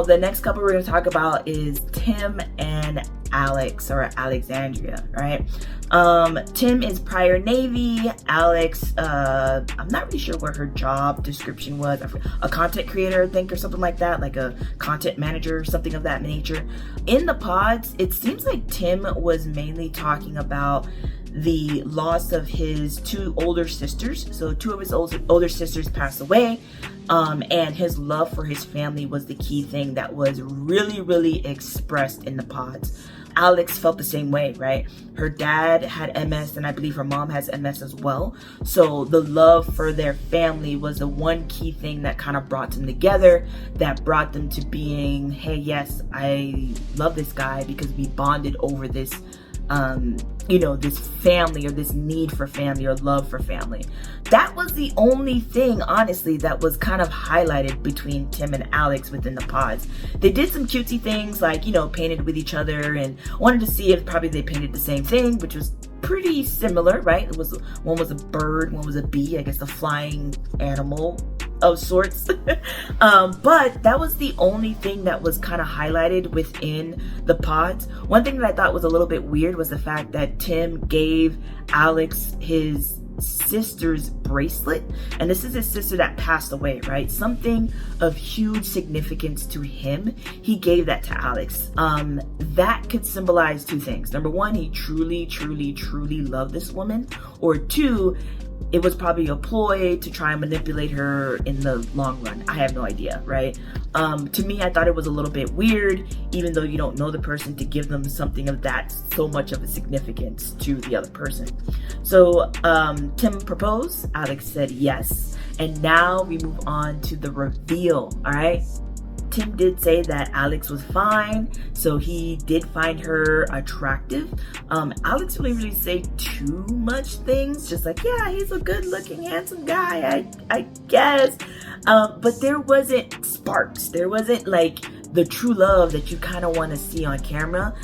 the next couple we're going to talk about is Tim and Alex, or Alexandria, right? Tim is prior Navy. Alex, I'm not really sure what her job description was. A content creator, I think, or something like that, like a content manager or something of that nature. In the pods, it seems like Tim was mainly talking about the loss of his two older sisters. So two of his older sisters passed away, and his love for his family was the key thing that was really expressed in the pods. Alex felt the same way, right? Her dad had MS, and I believe her mom has MS as well. So the love for their family was the one key thing that kind of brought them together, that brought them to being, hey, yes, I love this guy because we bonded over this this family, or this need for family, or love for family. That was the only thing, honestly, that was kind of highlighted between Tim and Alex within the pods. They did some cutesy things, like, painted with each other, and wanted to see if probably they painted the same thing, which was pretty similar, right? One was a bird, one was a bee, I guess a flying animal of sorts. But that was the only thing that was kind of highlighted within the pods. One thing that I thought was a little bit weird was the fact that Tim gave Alex his sister's bracelet, and this is his sister that passed away, right? Something of huge significance to him. He gave that to Alex. That could symbolize two things. Number one, he truly loved this woman, or two, it was probably a ploy to try and manipulate her in the long run. I have no idea, right? To me, I thought it was a little bit weird, even though you don't know the person, to give them something of that so much of a significance to the other person. So Tim proposed, Alex said yes, and now we move on to the reveal, all right? Tim did say that Alex was fine, so he did find her attractive. Alex really say too much things, just like, yeah, he's a good looking, handsome guy, I guess. But there wasn't sparks. There wasn't like the true love that you kind of want to see on camera.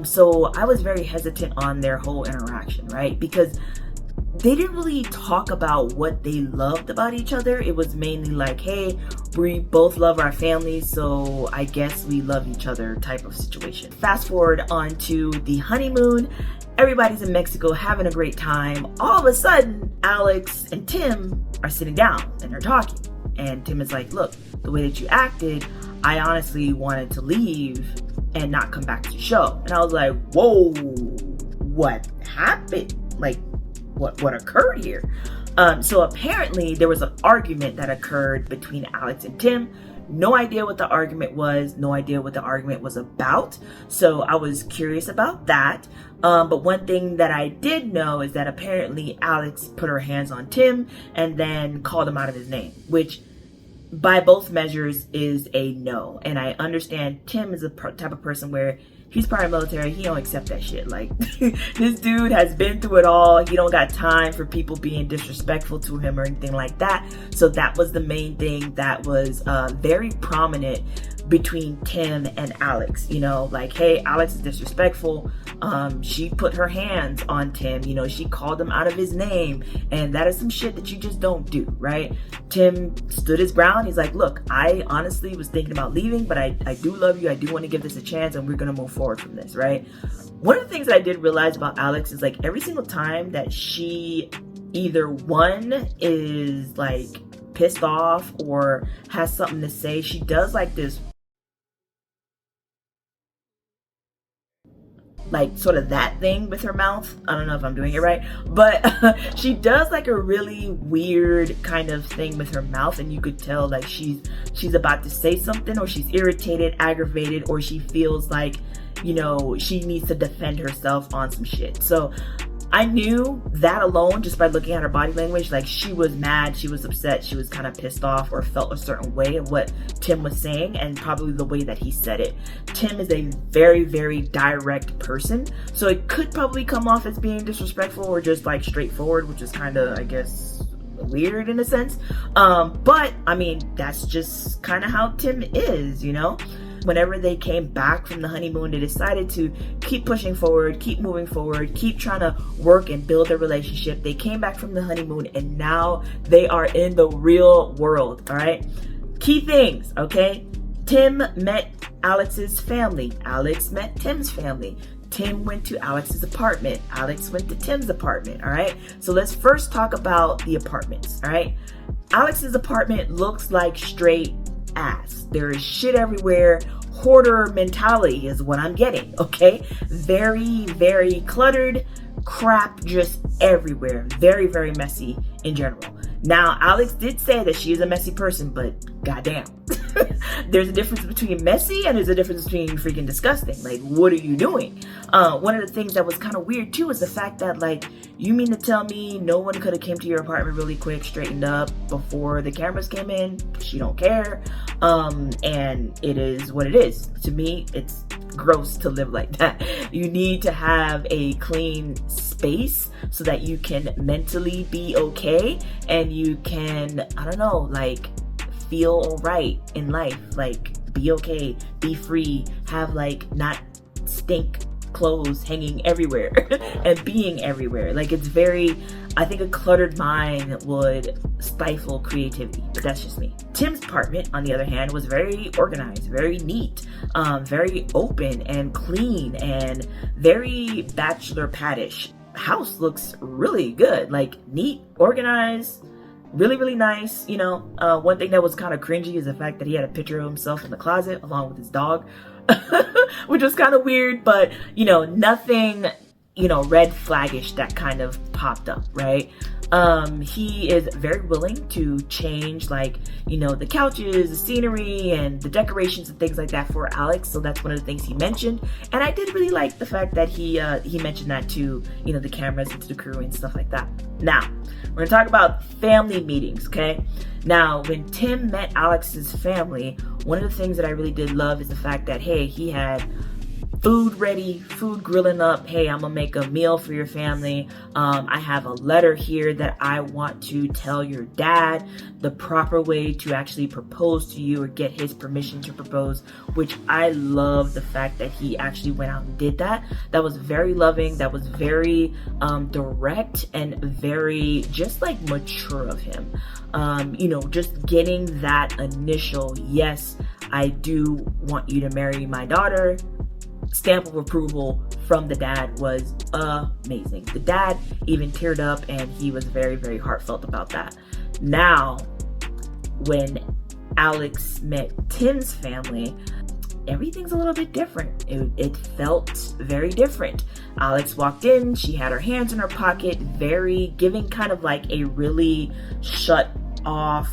So I was very hesitant on their whole interaction, right? Because they didn't really talk about what they loved about each other. It was mainly like, hey, we both love our families, so I guess we love each other type of situation. Fast forward on to the honeymoon. Everybody's in Mexico having a great time. All of a sudden, Alex and Tim are sitting down and they're talking. And Tim is like, look, the way that you acted, I honestly wanted to leave and not come back to the show. And I was like, whoa, what happened? Like, what occurred here? So apparently there was an argument that occurred between Alex and Tim. No idea what the argument was, no idea what the argument was about. So I was curious about that. But one thing that I did know is that apparently Alex put her hands on Tim and then called him out of his name, which by both measures is a no. And I understand Tim is a type of person where he's part of the military. He don't accept that shit. Like, this dude has been through it all. He don't got time for people being disrespectful to him or anything like that. So that was the main thing that was very prominent between Tim and Alex. Like, hey, Alex is disrespectful. She put her hands on Tim. She called him out of his name. And that is some shit that you just don't do, right? Tim stood his ground. He's like, look, I honestly was thinking about leaving, but I do love you. I do want to give this a chance, and we're going to move forward from this, right? One of the things that I did realize about Alex is, like, every single time that she either one is like pissed off or has something to say, she does like this, like, sort of that thing with her mouth. I don't know if I'm doing it right, but she does like a really weird kind of thing with her mouth, and you could tell like she's about to say something, or she's irritated, aggravated, or she feels like, she needs to defend herself on some shit. So I knew that alone just by looking at her body language. Like, she was mad, she was upset, she was kind of pissed off, or felt a certain way of what Tim was saying, and probably the way that he said it. Tim is a very direct person, so it could probably come off as being disrespectful or just like straightforward, which is kind of, I guess, weird in a sense. But I mean, that's just kind of how Tim is, Whenever they came back from the honeymoon, they decided to keep pushing forward, keep moving forward, keep trying to work and build their relationship. They came back from the honeymoon, and now they are in the real world, all right? Key things, okay? Tim met Alex's family. Alex met Tim's family. Tim went to Alex's apartment. Alex went to Tim's apartment, all right? So let's first talk about the apartments, all right? Alex's apartment looks like straight ass. There is shit everywhere. Hoarder mentality is what I'm getting, okay? Very, very cluttered, crap just everywhere. Very, very messy in general. Now, Alex did say that she is a messy person, but goddamn. There's a difference between messy and there's a difference between freaking disgusting. Like, what are you doing? One of the things that was kind of weird too is the fact that, like, you mean to tell me no one could have came to your apartment really quick, straightened up before the cameras came in? She don't care. And it is what it is. To me, it's gross to live like that. You need to have a clean space so that you can mentally be okay and you can, I don't know, like, feel all right in life. Like, be okay, be free, have like not stink clothes hanging everywhere and being everywhere. Like, it's very, I think a cluttered mind would stifle creativity, but that's just me. Tim's apartment, on the other hand, was very organized, very neat, very open and clean and very bachelor pad-ish. House looks really good, like neat, organized, really, really nice. You know, one thing that was kind of cringy is the fact that he had a picture of himself in the closet along with his dog, which was kind of weird, but, you know, nothing, you know, red flaggish that kind of popped up, right? He is very willing to change, like, you know, the couches, the scenery, and the decorations and things like that for Alex. So that's one of the things he mentioned. And I did really like the fact that he mentioned that to, you know, the cameras and to the crew and stuff like that. Now, we're gonna talk about family meetings, okay? Now, when Tim met Alex's family, one of the things that I really did love is the fact that, hey, he had food ready, food grilling up. Hey, I'm gonna make a meal for your family. I have a letter here that I want to tell your dad the proper way to actually propose to you or get his permission to propose, which I love the fact that he actually went out and did that. That was very loving. That was very direct and very just like mature of him. You know, just getting that initial, yes, I do want you to marry my daughter, stamp of approval from the dad was amazing. The dad even teared up and he was very, very heartfelt about that. Now, when Alex met Tim's family, everything's a little bit different. It felt very different. Alex walked in, she had her hands in her pocket, very giving kind of like a really shut off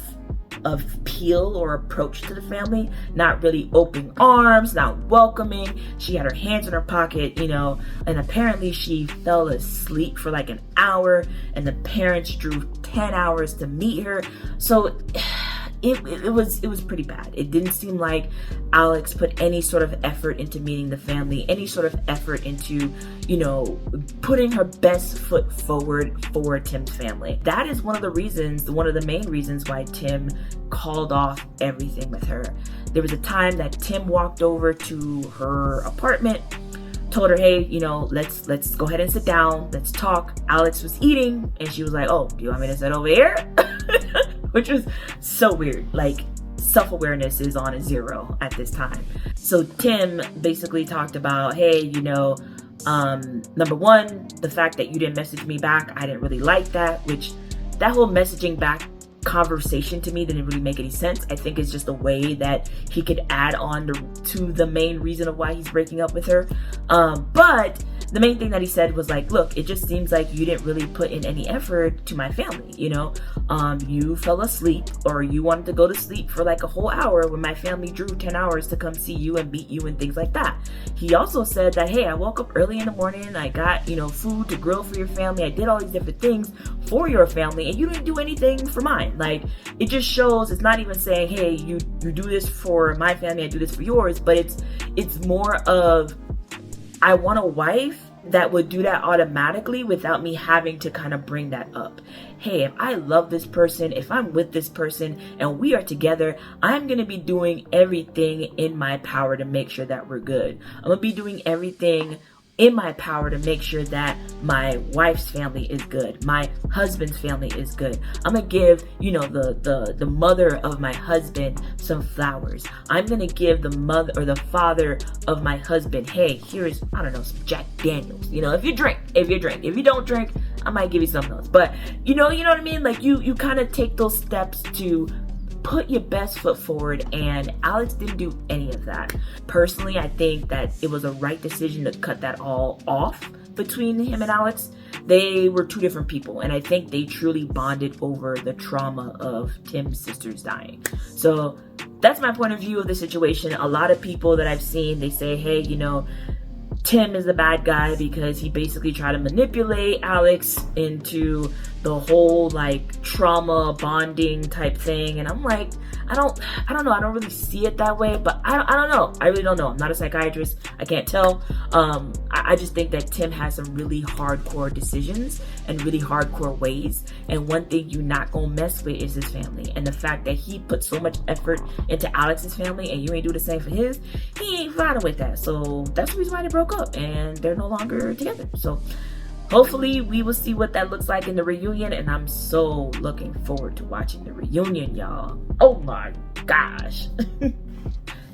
of appeal or approach to the family, not really open arms, not welcoming. She had her hands in her pocket, you know, and apparently she fell asleep for like an hour and the parents drove 10 hours to meet her. So it was pretty bad. It didn't seem like Alex put any sort of effort into meeting the family, any sort of effort into, you know, putting her best foot forward for Tim's family. That is one of the main reasons why Tim called off everything with her. There was a time that Tim walked over to her apartment, told her, hey, you know, let's go ahead and sit down, let's talk. Alex was eating and she was like, oh, do you want me to sit over here? Which was so weird. Like, self-awareness is on a 0 at this time. So Tim basically talked about, hey, you know, number one, the fact that you didn't message me back, I didn't really like that, which that whole messaging back conversation to me didn't really make any sense. I think it's just a way that he could add on to the main reason of why he's breaking up with her. But the main thing that he said was like, look, it just seems like you didn't really put in any effort to my family, you know? You fell asleep or you wanted to go to sleep for like a whole hour when my family drew 10 hours to come see you and meet you and things like that. He also said that, hey, I woke up early in the morning, I got, you know, food to grill for your family, I did all these different things for your family, and you didn't do anything for mine. Like, it just shows, it's not even saying, hey, you do this for my family, I do this for yours, but it's more of, I want a wife that would do that automatically without me having to kind of bring that up. Hey, if I love this person, if I'm with this person and we are together, I'm going to be doing everything in my power to make sure that we're good. I'm going to be doing everything in my power to make sure that my wife's family is good, my husband's family is good. I'm gonna give, you know, the mother of my husband some flowers. I'm gonna give the mother or the father of my husband, hey, here's, I don't know, some Jack Daniels. You know, if you drink. If you don't drink, I might give you something else. But you know what I mean? Like you kind of take those steps to put your best foot forward, and Alex didn't do any of that. Personally, I think that it was a right decision to cut that all off between him and Alex. They were two different people, and I think they truly bonded over the trauma of Tim's sisters dying. So that's my point of view of the situation. A lot of people that I've seen, they say, hey, you know, Tim is the bad guy because he basically tried to manipulate Alex into the whole like trauma bonding type thing. And I'm like, I don't know. I don't really see it that way, but I don't know. I really don't know. I'm not a psychiatrist. I can't tell. I just think that Tim has some really hardcore decisions and really hardcore ways. And one thing you're not gonna mess with is his family. And the fact that he put so much effort into Alex's family and you ain't do the same for his, he ain't fine with that. So that's the reason why they broke up and they're no longer together. So hopefully we will see what that looks like in the reunion, and I'm so looking forward to watching the reunion, y'all. Oh my gosh.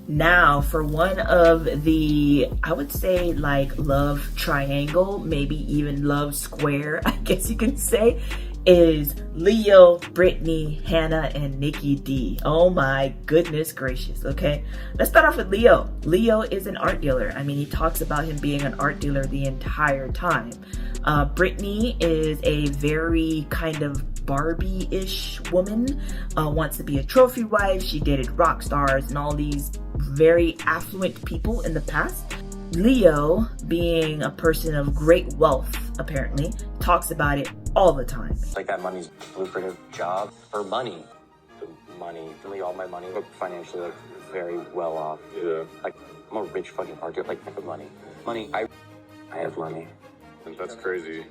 Now for one of the, I would say like love triangle, maybe even love square, I guess you can say, is Leo, Britney, Hannah, and Nikki D. Oh my goodness gracious. Okay, let's start off with Leo. Leo is an art dealer. I mean, he talks about him being an art dealer the entire time. Britney is a very kind of Barbie-ish woman, wants to be a trophy wife. She dated rock stars and all these very affluent people in the past. Leo, being a person of great wealth, apparently, talks about it all the time. Like that money's lucrative job or money. The money, really all my money, but financially like very well off. Yeah. Like I'm a rich fucking artist, like money. I have money. That's crazy.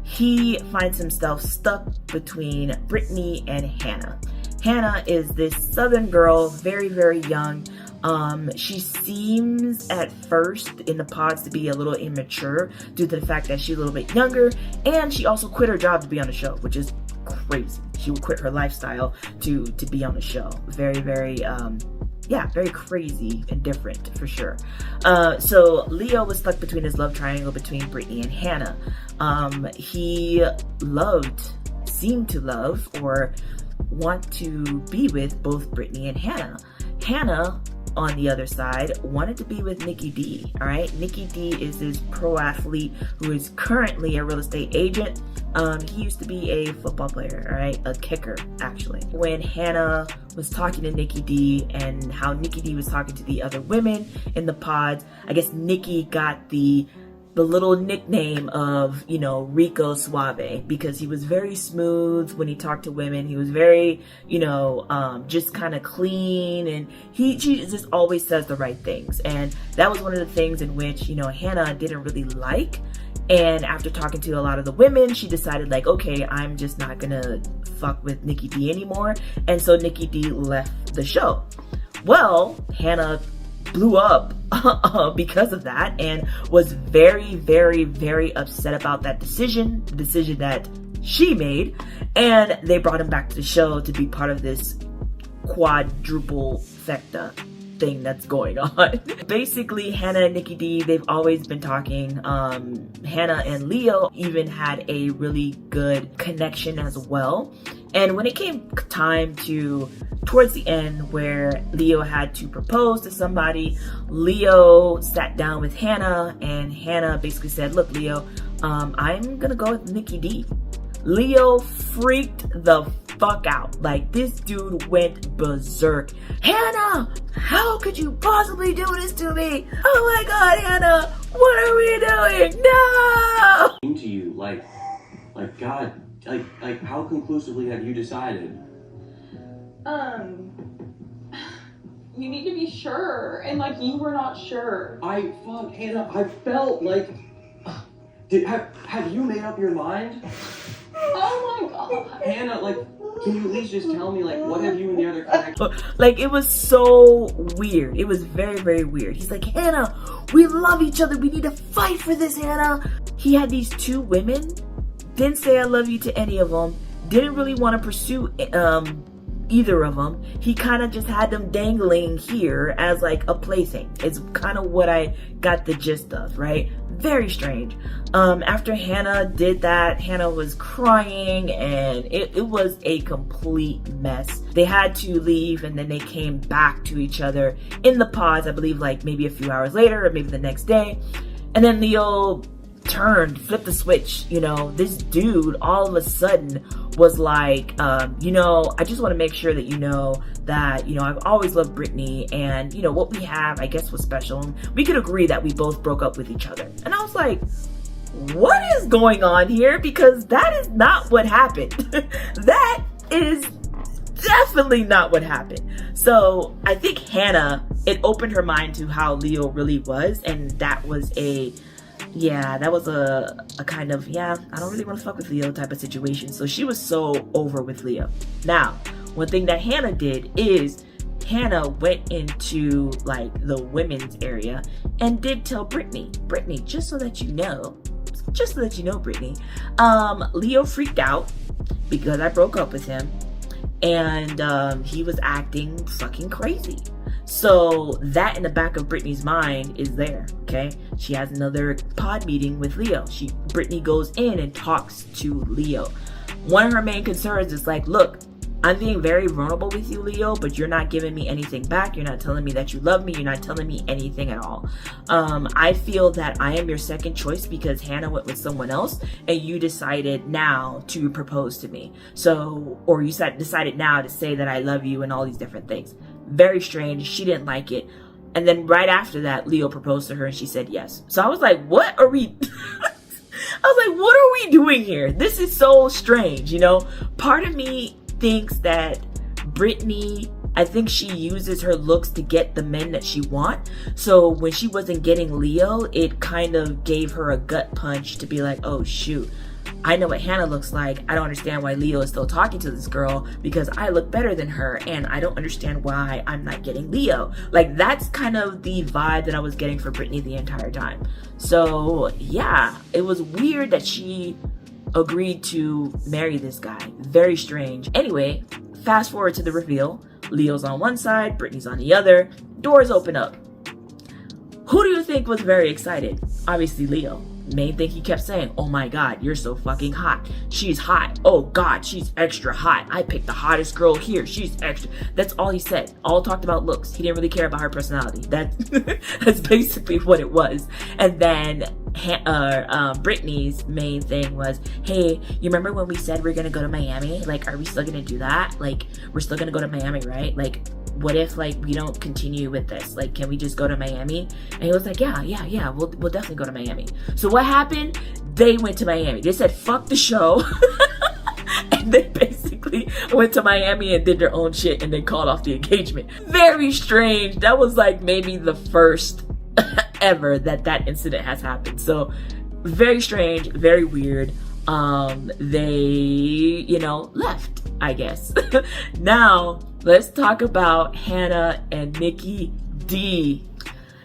He finds himself stuck between Britney and Hannah. Hannah is this southern girl, very, very young. She seems at first in the pods to be a little immature due to the fact that she's a little bit younger, and she also quit her job to be on the show, which is crazy. She would quit her lifestyle to be on the show. Very, very, yeah, very crazy and different for sure. So Leo was stuck between his love triangle between Britney and Hannah. He seemed to love, or want to be with both Britney and Hannah. Hannah, on the other side, wanted to be with Nikki D. All right, Nikki D is this pro athlete who is currently a real estate agent. He used to be a football player, all right, a kicker actually. When Hannah was talking to Nikki D and how Nikki D was talking to the other women in the pods, I guess Nikki got the little nickname of, you know, Rico Suave, because he was very smooth when he talked to women. He was very, you know, just kind of clean, and she just always says the right things. And that was one of the things in which, you know, Hannah didn't really like. And after talking to a lot of the women, she decided like, okay, I'm just not gonna fuck with Nikki D anymore. And so Nikki D left the show. Well, Hannah blew up because of that and was very, very, very upset about that decision, the decision that she made. And they brought him back to the show to be part of this quadruple fecta thing that's going on. Basically, Hannah and Nikki D, they've always been talking. Hannah and Leo even had a really good connection as well. And when it came time to towards the end where Leo had to propose to somebody, Leo sat down with Hannah, and Hannah basically said, look, Leo, I'm gonna go with Nikki D. Leo freaked the fuck out. Like, this dude went berserk. Hannah, how could you possibly do this to me? Oh my God, Hannah, what are we doing? No! To you, like God, like how conclusively have you decided? You need to be sure, and like you were not sure. Hannah, I felt like, have you made up your mind? Oh my god. Hannah, like, can you at least just tell me, like, what have you and the other connection? Like, it was so weird. It was very, very weird. He's like, Hannah, we love each other. We need to fight for this, Hannah. He had these two women, didn't say I love you to any of them, didn't really want to pursue either of them. He kind of just had them dangling here as like a plaything. It's kind of what I got the gist of, right? Very strange. After Hannah did that, Hannah was crying and it was a complete mess. They had to leave and then they came back to each other in the pods, I believe like maybe a few hours later or maybe the next day. And then Leo flipped the switch. You know, this dude all of a sudden was like, you know, I just want to make sure that you know that, you know, I've always loved Britney and, you know, what we have, I guess, was special. And we could agree that we both broke up with each other. And I was like, what is going on here? Because that is not what happened. That is definitely not what happened. So I think Hannah, it opened her mind to how Leo really was. And that was a kind of, I don't really want to fuck with Leo type of situation. So she was so over with Leo. Now, one thing that Hannah did is Hannah went into like the women's area and did tell Britney, just so that you know, Britney, Leo freaked out because I broke up with him and he was acting fucking crazy. So that in the back of Britney's mind is there, okay? She has another pod meeting with Leo. Britney goes in and talks to Leo. One of her main concerns is like, look, I'm being very vulnerable with you, Leo, but you're not giving me anything back. You're not telling me that you love me. You're not telling me anything at all. I feel that I am your second choice because Hannah went with someone else and you decided now to propose to me. So, or you decided now to say that I love you and all these different things. Very strange. She didn't like it. And then right after that, Leo proposed to her and she said yes. So I was like, what are we... I was like, what are we doing here? This is so strange, you know? Part of me thinks that Britney, I think she uses her looks to get the men that she wants. So when she wasn't getting Leo, it kind of gave her a gut punch to be like, oh shoot, I know what Hannah looks like. I don't understand why Leo is still talking to this girl because I look better than her and I don't understand why I'm not getting Leo. Like, that's kind of the vibe that I was getting for Britney the entire time. So yeah, it was weird that she agreed to marry this guy. Very strange. Anyway, fast forward to the reveal. Leo's on one side, Britney's on the other. Doors open up. Who do you think was very excited? Obviously Leo. Main thing he kept saying, oh my god, you're so fucking hot. She's hot. Oh god, she's extra hot. I picked the hottest girl here. She's extra. That's all he said. All talked about looks. He didn't really care about her personality. That's basically what it was. And then Britney's main thing was, hey, you remember when we said we're gonna go to Miami? Like, are we still gonna do that? Like, we're still gonna go to Miami, right? Like, what if like we don't continue with this? Like, can we just go to Miami? And he was like, yeah, we'll definitely go to Miami. So what happened? They went to Miami. They said, fuck the show. And they basically went to Miami and did their own shit and they called off the engagement. Very strange. That was like maybe the first ever that incident has happened. So very strange, very weird. They, you know, left, I guess. Now, let's talk about Hannah and Nikki D.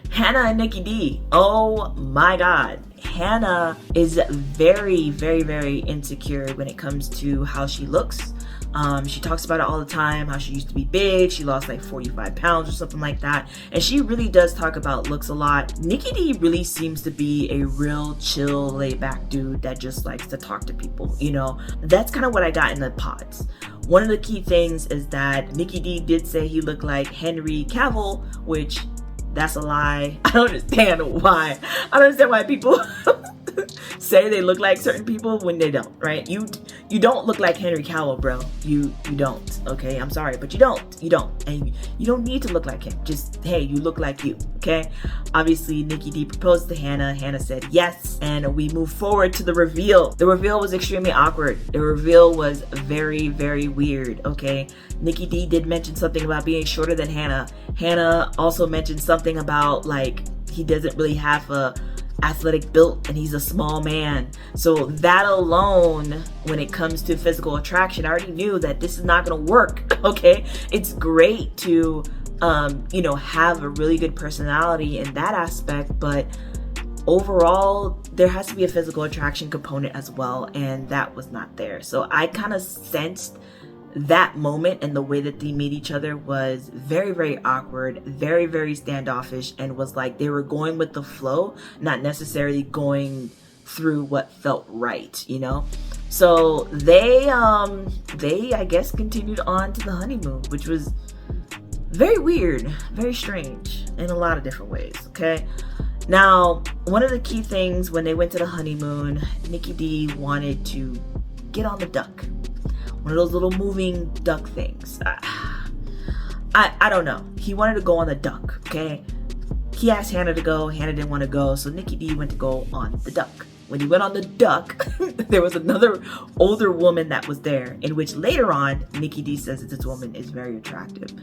Hannah and Nikki D. Oh my God. Hannah is very, very, very insecure when it comes to how she looks. She talks about it all the time, how she used to be big. She lost like 45 pounds or something like that. And she really does talk about looks a lot. Nikki D really seems to be a real chill, laid back dude that just likes to talk to people, you know? That's kind of what I got in the pods. One of the key things is that Nikki D did say he looked like Henry Cavill, which that's a lie. I don't understand why. I don't understand why people say they look like certain people when they don't, right? You don't look like Henry Cavill, bro. You don't, okay? I'm sorry, but you don't. And you don't need to look like him. Just, hey, you look like you, okay? Obviously, Nikki D proposed to Hannah. Hannah said yes, and we move forward to the reveal. The reveal was extremely awkward. The reveal was very, very weird, okay? Nikki D did mention something about being shorter than Hannah. Hannah also mentioned something about, like, he doesn't really have a athletic built and he's a small man. So that alone, when it comes to physical attraction, I already knew that this is not gonna work. Okay, it's great to you know, have a really good personality in that aspect, but overall there has to be a physical attraction component as well, and that was not there. So I kind of sensed that moment, and the way that they meet each other was very, very awkward, very, very standoffish, and was like they were going with the flow, not necessarily going through what felt right, you know. So they I guess continued on to the honeymoon, which was very weird, very strange in a lot of different ways. Okay, now one of the key things when they went to the honeymoon, Nikki D wanted to get on the duck, one of those little moving duck things. I don't know, he wanted to go on the duck. Okay, he asked Hannah to go, Hannah didn't want to go, so Nikki D went to go on the duck. When he went on the duck, there was another older woman that was there, in which later on Nikki D says that this woman is very attractive.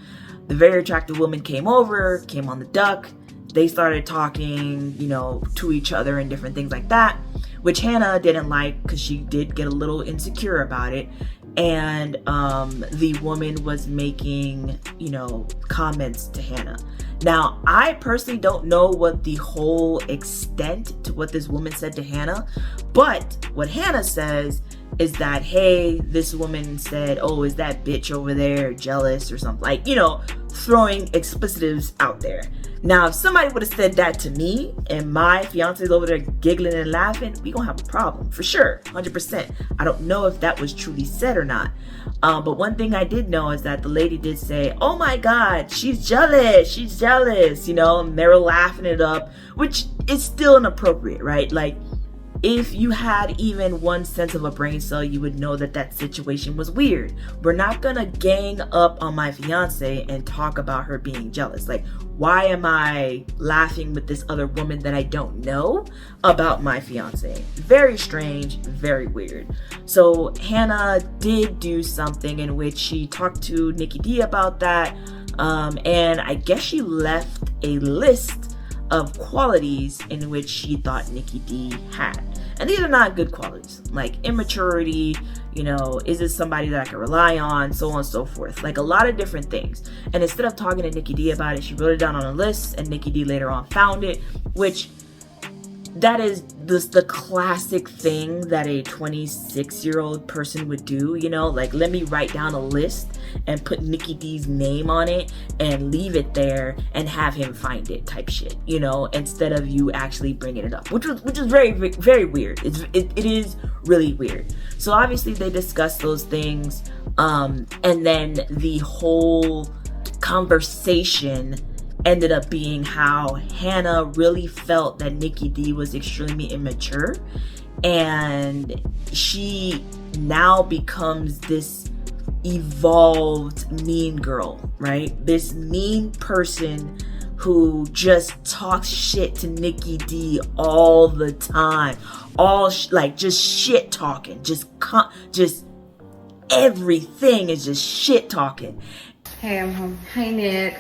The very attractive woman came over, came on the duck. They started talking, you know, to each other and different things like that, which Hannah didn't like because she did get a little insecure about it. And the woman was making, you know, comments to Hannah. Now, I personally don't know what the whole extent to what this woman said to Hannah, but what Hannah says is that, hey, this woman said, oh, is that bitch over there jealous or something, like, you know, throwing explicitives out there. Now, if somebody would have said that to me and my fiance's over there giggling and laughing, we gonna have a problem for sure, 100%. I don't know if that was truly said or not. But one thing I did know is that the lady did say, oh my God, she's jealous, you know, and they were laughing it up, which is still inappropriate, right? Like, if you had even one sense of a brain cell, you would know that that situation was weird. We're not gonna gang up on my fiance and talk about her being jealous. Like, why am I laughing with this other woman that I don't know about my fiance? Very strange, very weird. So Hannah did do something in which she talked to Nikki D about that, and I guess she left a list of qualities in which she thought Nikki D had. And these are not good qualities, like immaturity, you know, is this somebody that I can rely on, so on and so forth, like a lot of different things. And instead of talking to Nikki D about it, she wrote it down on a list, and Nikki D later on found it, which that is the classic thing that a 26-year-old person would do, you know, like, let me write down a list and put Nikki D's name on it and leave it there and have him find it type shit, you know, instead of you actually bringing it up, which is very, very weird. It is really weird. So obviously they discussed those things, and then the whole conversation ended up being how Hannah really felt that Nikki D was extremely immature, and she now becomes this evolved mean girl, right? This mean person who just talks shit to Nikki D all the time, like just shit talking, just everything is just shit talking. Hey, I'm home. Hey, Nick.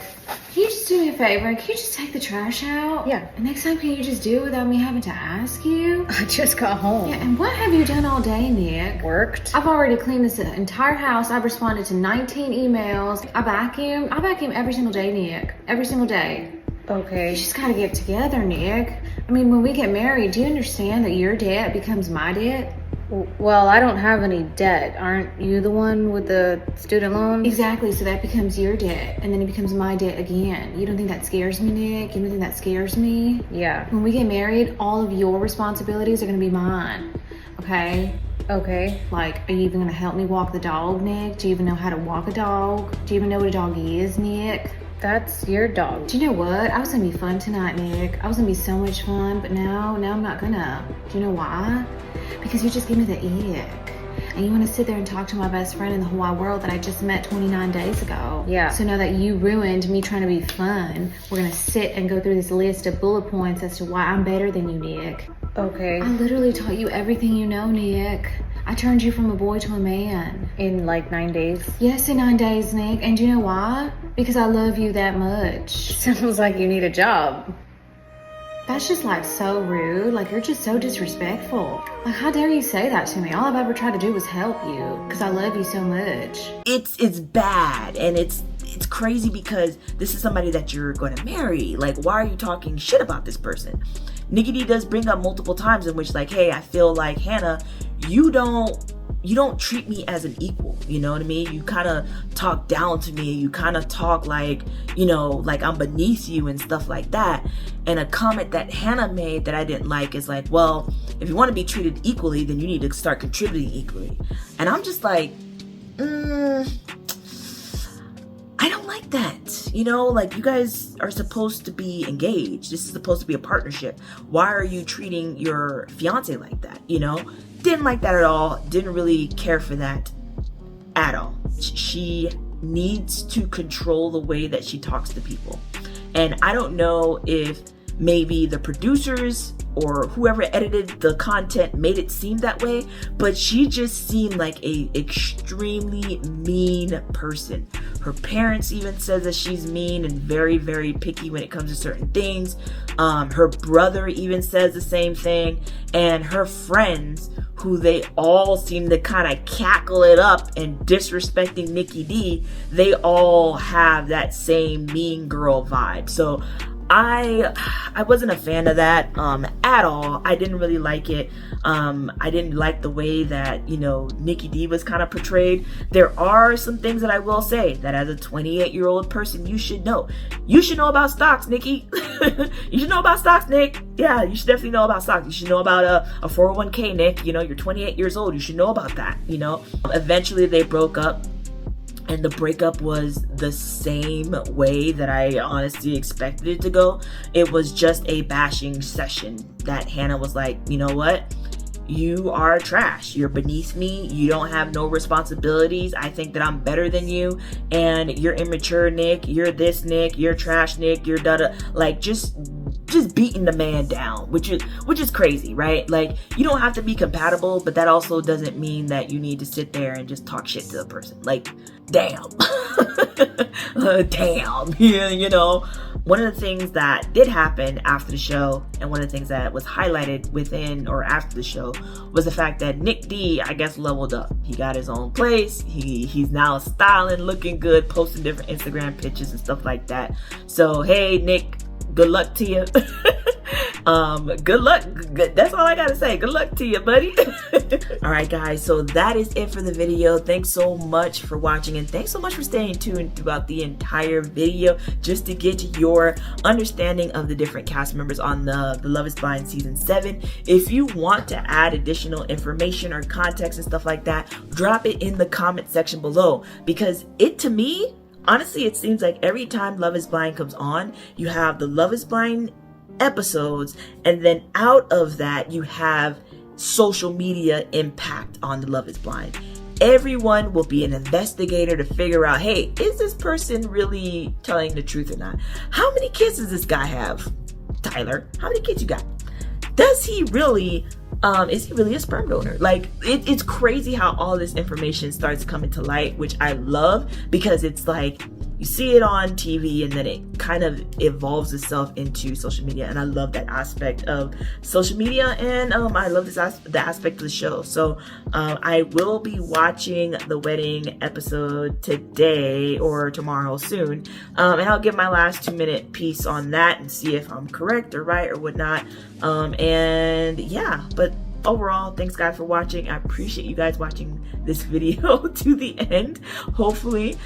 Can you just do me a favor? Can you just take the trash out? Yeah. And next time, can you just do it without me having to ask you? I just got home. Yeah, and what have you done all day, Nick? Worked. I've already cleaned this entire house. I've responded to 19 emails. I vacuum every single day, Nick. Every single day. Okay. You just gotta get it together, Nick. I mean, when we get married, do you understand that your debt becomes my debt? Well, I don't have any debt. Aren't you the one with the student loans? Exactly, so that becomes your debt, and then it becomes my debt again. You don't think that scares me, Nick? You don't think that scares me? Yeah. When we get married, all of your responsibilities are gonna be mine, okay? Okay. Like, are you even gonna help me walk the dog, Nick? Do you even know how to walk a dog? Do you even know what a dog is, Nick? That's your dog. Do you know what? I was gonna be fun tonight, Nick. I was gonna be so much fun, but now I'm not gonna. Do you know why? Because you just give me the ick. And you wanna sit there and talk to my best friend in the whole wide world that I just met 29 days ago. Yeah. So now that you ruined me trying to be fun, we're gonna sit and go through this list of bullet points as to why I'm better than you, Nick. Okay. I literally taught you everything you know, Nick. I turned you from a boy to a man. In like 9 days? Yes, in 9 days, Nick. And do you know why? Because I love you that much. Sounds like you need a job. That's just like so rude. Like, you're just so disrespectful. Like, how dare you say that to me? All I've ever tried to do was help you because I love you so much. It's bad, and it's crazy because this is somebody that you're going to marry. Like, why are you talking shit about this person? Nikki D does bring up multiple times in which, like, hey, I feel like, Hannah, you don't treat me as an equal, you know what I mean? You kind of talk down to me, you kind of talk like, you know, like I'm beneath you and stuff like that. And a comment that Hannah made that I didn't like is like, well, if you want to be treated equally, then you need to start contributing equally. And I'm just like, I don't like that. You know, like, you guys are supposed to be engaged. This is supposed to be a partnership. Why are you treating your fiance like that? You know, didn't like that at all. Didn't really care for that at all. She needs to control the way that she talks to people. And I don't know if maybe the producers or whoever edited the content made it seem that way, but she just seemed like a extremely mean person. Her parents even said that she's mean and very, very picky when it comes to certain things. Her brother even says the same thing, and her friends, who they all seem to kind of cackle it up and disrespecting Nikki D, they all have that same mean girl vibe. So I wasn't a fan of that at all. I didn't really like it. I didn't like the way that, you know, Nikki D was kind of portrayed. There are some things that I will say that as a 28-year-old person, you should know. You should know about stocks, Nikki. You should know about stocks, Nick. Yeah, you should definitely know about stocks. You should know about a 401k, Nick. You know, you're 28 years old. You should know about that, you know. Eventually they broke up. And the breakup was the same way that I honestly expected it to go. It was just a bashing session that Hannah was like, you know what? You are trash. You're beneath me. You don't have no responsibilities. I think that I'm better than you. And you're immature, Nick. You're this, Nick. You're trash, Nick. You're da-da. Like, just beating the man down, which is crazy, right? Like, you don't have to be compatible, but that also doesn't mean that you need to sit there and just talk shit to the person. Like, damn. Damn. Yeah, you know. One of the things that did happen after the show, and one of the things that was highlighted within or after the show, was the fact that Nick D, I guess, leveled up. He got his own place. He's now styling, looking good, posting different Instagram pictures and stuff like that. So, hey, Nick, good luck to you. Good luck. That's all I gotta say. Good luck to you, buddy. All right, guys, so that is it for the video. Thanks so much for watching, and thanks so much for staying tuned throughout the entire video just to get your understanding of the different cast members on the Love is Blind season 7. If you want to add additional information or context and stuff like that, drop it in the comment section below, because to me, honestly, it seems like every time Love is Blind comes on, you have the Love is Blind episodes, and then out of that you have social media impact on the Love is Blind. Everyone will be an investigator to figure out, hey, is this person really telling the truth or not? How many kids does this guy have? Tyler, how many kids you got? Does he really is he really a sperm donor? Like, it's crazy how all this information starts coming to light, which I love, because it's like you see it on TV and then it kind of evolves itself into social media, and I love that aspect of social media, and I love the aspect of the show. So I will be watching the wedding episode today or tomorrow soon, and I'll give my last 2-minute piece on that and see if I'm correct or right or whatnot. And yeah, but overall, thanks guys for watching. I appreciate you guys watching this video to the end, hopefully.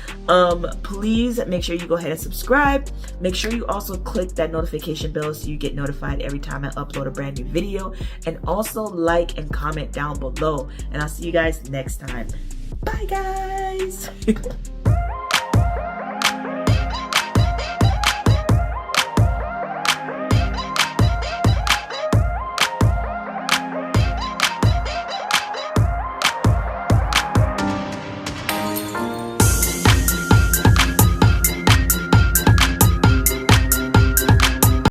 Please make sure you go ahead and subscribe. Make sure you also click that notification bell so you get notified every time I upload a brand new video, and also like and comment down below, and I'll see you guys next time. Bye guys.